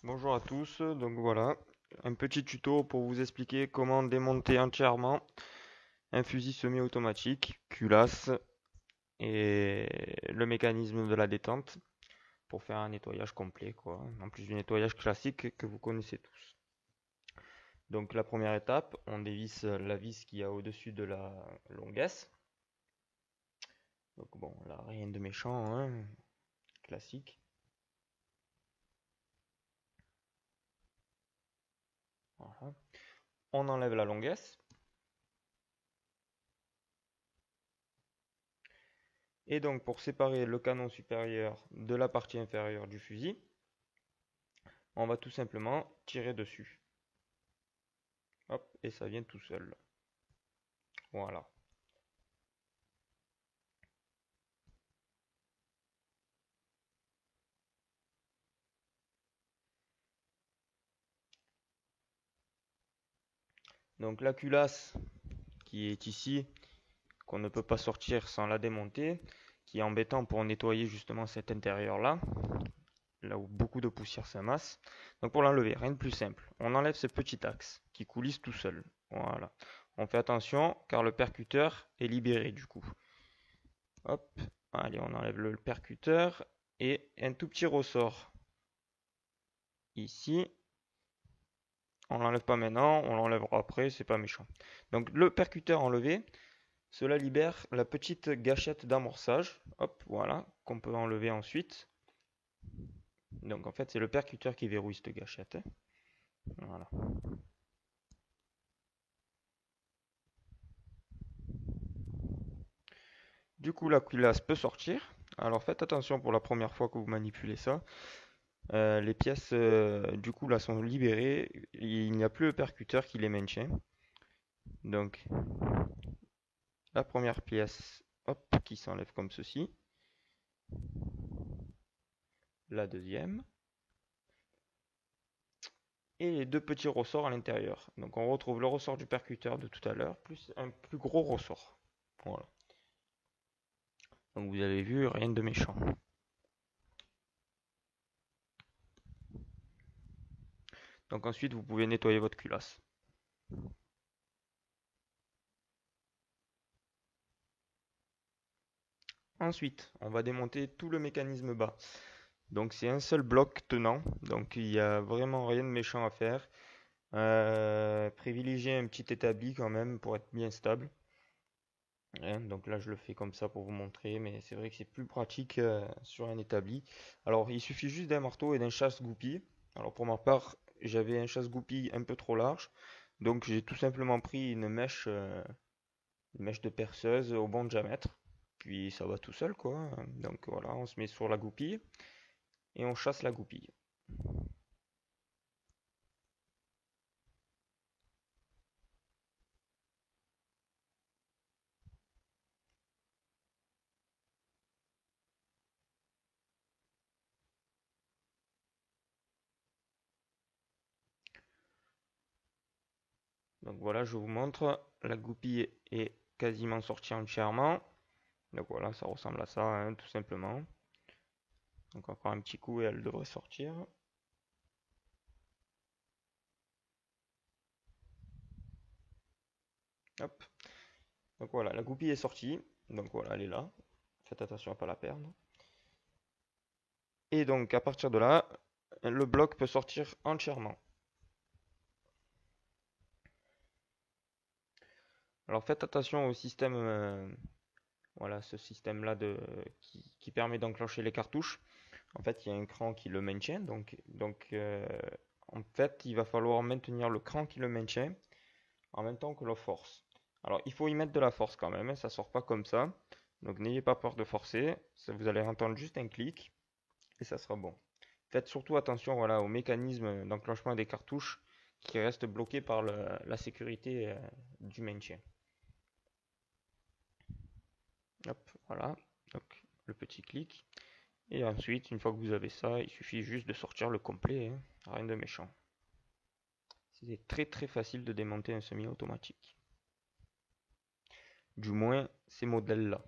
Bonjour à tous, donc voilà, un petit tuto pour vous expliquer comment démonter entièrement un fusil semi-automatique, culasse et le mécanisme de la détente pour faire un nettoyage complet quoi, en plus du nettoyage classique que vous connaissez tous. Donc la première étape, on dévisse la vis qu'il y a au-dessus de la longuesse. Donc bon, là rien de méchant, hein, classique. Voilà. On enlève la longuesse. Et donc pour séparer le canon supérieur de la partie inférieure du fusil, on va tout simplement tirer dessus. Hop, et ça vient tout seul. Voilà. Donc la culasse qui est ici, qu'on ne peut pas sortir sans la démonter, qui est embêtant pour nettoyer justement cet intérieur-là, là où beaucoup de poussière s'amasse. Donc pour l'enlever, rien de plus simple. On enlève ce petit axe qui coulisse tout seul. Voilà. On fait attention car le percuteur est libéré du coup. Hop, allez, on enlève le percuteur et un tout petit ressort ici. On l'enlève pas maintenant, on l'enlèvera après, c'est pas méchant. Donc le percuteur enlevé, cela libère la petite gâchette d'amorçage. Hop, voilà, qu'on peut enlever ensuite. Donc en fait, c'est le percuteur qui verrouille cette gâchette, hein. Voilà. Du coup, la culasse peut sortir. Alors faites attention pour la première fois que vous manipulez ça. Les pièces, du coup, là sont libérées. Il n'y a plus le percuteur qui les maintient. Donc, la première pièce, hop, qui s'enlève comme ceci. La deuxième. Et les deux petits ressorts à l'intérieur. Donc on retrouve le ressort du percuteur de tout à l'heure, plus un plus gros ressort. Voilà. Donc vous avez vu, rien de méchant. Donc ensuite vous pouvez nettoyer votre culasse. Ensuite, on va démonter tout le mécanisme bas. Donc c'est un seul bloc tenant, donc il n'y a vraiment rien de méchant à faire. Privilégiez un petit établi quand même pour être bien stable. Hein, donc là je le fais comme ça pour vous montrer, mais c'est vrai que c'est plus pratique sur un établi. Alors il suffit juste d'un marteau et d'un chasse-goupille. Alors pour ma part, j'avais un chasse-goupille un peu trop large, donc j'ai tout simplement pris une mèche de perceuse au bon diamètre. Puis ça va tout seul quoi. Donc voilà, on se met sur la goupille et on chasse la goupille. Donc voilà, je vous montre. La goupille est quasiment sortie entièrement. Donc voilà, ça ressemble à ça, hein, tout simplement. Donc encore un petit coup et elle devrait sortir. Hop. Donc voilà, la goupille est sortie. Donc voilà, elle est là. Faites attention à ne pas la perdre. Et donc à partir de là, le bloc peut sortir entièrement. Alors faites attention au système, voilà, ce système-là qui permet d'enclencher les cartouches. En fait, il y a un cran qui le maintient. Donc en fait, il va falloir maintenir le cran qui le maintient en même temps que la force. Alors il faut y mettre de la force quand même, hein, ça sort pas comme ça. Donc n'ayez pas peur de forcer. Vous allez entendre juste un clic et ça sera bon. Faites surtout attention voilà, au mécanisme d'enclenchement des cartouches qui reste bloqué par la sécurité du maintien. Hop, voilà. Donc le petit clic. Et ensuite, une fois que vous avez ça, il suffit juste de sortir le complet, hein. Rien de méchant. C'est très très facile de démonter un semi-automatique. Du moins, ces modèles-là.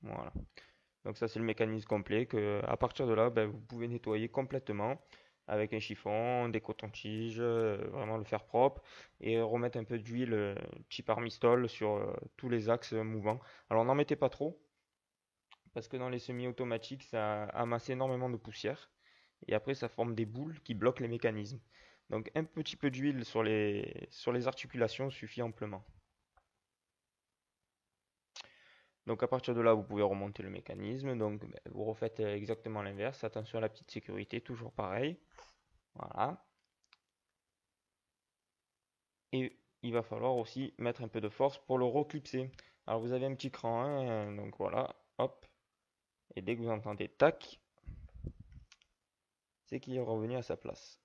Voilà. Donc ça c'est le mécanisme complet que à partir de là, ben, vous pouvez nettoyer complètement avec un chiffon, des cotons-tiges, vraiment le faire propre et remettre un peu d'huile cheap Armistol sur tous les axes mouvants. Alors n'en mettez pas trop parce que dans les semi-automatiques ça amasse énormément de poussière et après ça forme des boules qui bloquent les mécanismes. Donc un petit peu d'huile sur les articulations suffit amplement. Donc à partir de là, vous pouvez remonter le mécanisme. Donc ben, vous refaites exactement l'inverse. Attention à la petite sécurité, toujours pareil. Voilà. Et il va falloir aussi mettre un peu de force pour le reclipser. Alors vous avez un petit cran, hein, donc voilà, hop. Et dès que vous entendez tac, c'est qu'il est revenu à sa place.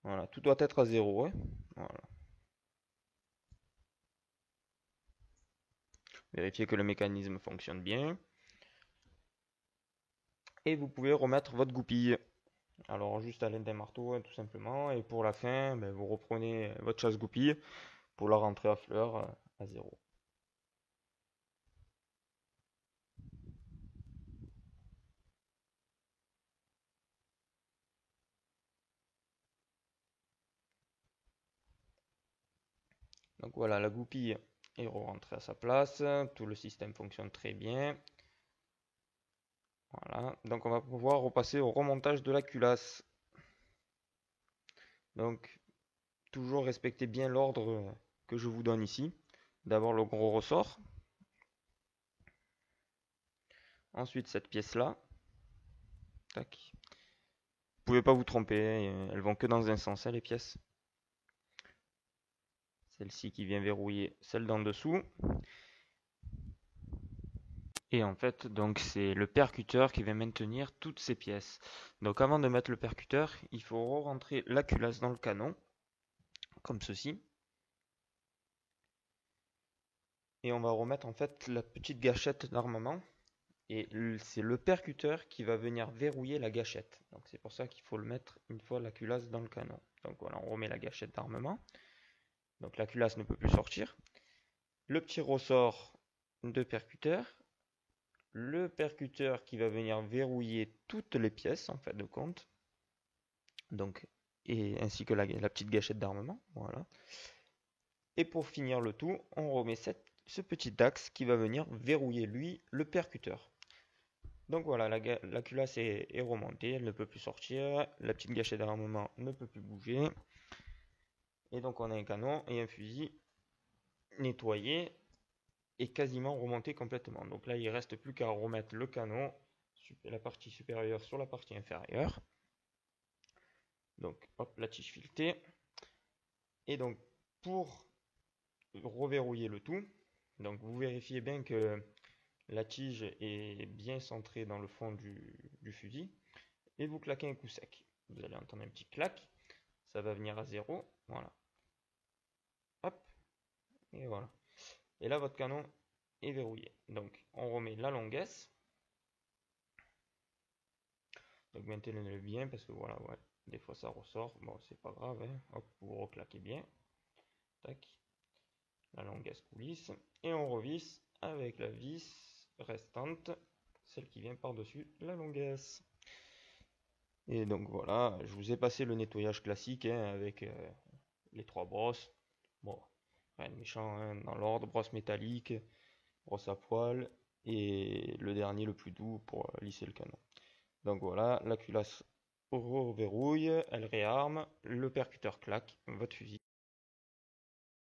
Voilà, tout doit être à zéro, hein. Voilà. Vérifiez que le mécanisme fonctionne bien. Et vous pouvez remettre votre goupille. Alors juste à l'aide d'un marteau, hein, tout simplement. Et pour la fin, ben, vous reprenez votre chasse-goupille pour la rentrer à fleur à zéro. Donc voilà, la goupille est rentrée à sa place, tout le système fonctionne très bien. Voilà, donc on va pouvoir repasser au remontage de la culasse. Donc toujours respecter bien l'ordre que je vous donne ici. D'abord le gros ressort, ensuite cette pièce-là. Tac. Vous pouvez pas vous tromper, hein, elles vont que dans un sens, hein, les pièces. Celle-ci qui vient verrouiller celle d'en dessous. Et en fait, donc c'est le percuteur qui va maintenir toutes ces pièces. Donc avant de mettre le percuteur, il faut rentrer la culasse dans le canon, comme ceci. Et on va remettre en fait la petite gâchette d'armement. Et c'est le percuteur qui va venir verrouiller la gâchette. Donc c'est pour ça qu'il faut le mettre une fois la culasse dans le canon. Donc voilà, on remet la gâchette d'armement. Donc la culasse ne peut plus sortir. Le petit ressort de percuteur. Le percuteur qui va venir verrouiller toutes les pièces en fait de compte. Donc, et ainsi que la petite gâchette d'armement. Voilà. Et pour finir le tout, on remet ce petit axe qui va venir verrouiller lui le percuteur. Donc voilà, la culasse est remontée, elle ne peut plus sortir, la petite gâchette d'armement ne peut plus bouger. Et donc on a un canon et un fusil nettoyé et quasiment remonté complètement. Donc là il ne reste plus qu'à remettre le canon, la partie supérieure sur la partie inférieure. Donc hop, la tige filetée. Et donc pour reverrouiller le tout, donc vous vérifiez bien que la tige est bien centrée dans le fond du fusil et vous claquez un coup sec. Vous allez entendre un petit clac, ça va venir à zéro, voilà. Hop, et voilà. Et là, votre canon est verrouillé. Donc, on remet la longuesse. Donc, maintenez-le bien parce que voilà, ouais, des fois ça ressort. Bon, c'est pas grave, hein. Hop, vous reclaquez bien. Tac, la longuesse coulisse. Et on revisse avec la vis restante, celle qui vient par-dessus la longuesse. Et donc voilà, je vous ai passé le nettoyage classique hein, avec les trois brosses. Bon, rien de méchant hein, dans l'ordre, brosse métallique, brosse à poil et le dernier le plus doux pour lisser le canon. Donc voilà, la culasse reverrouille, elle réarme, le percuteur claque, votre fusil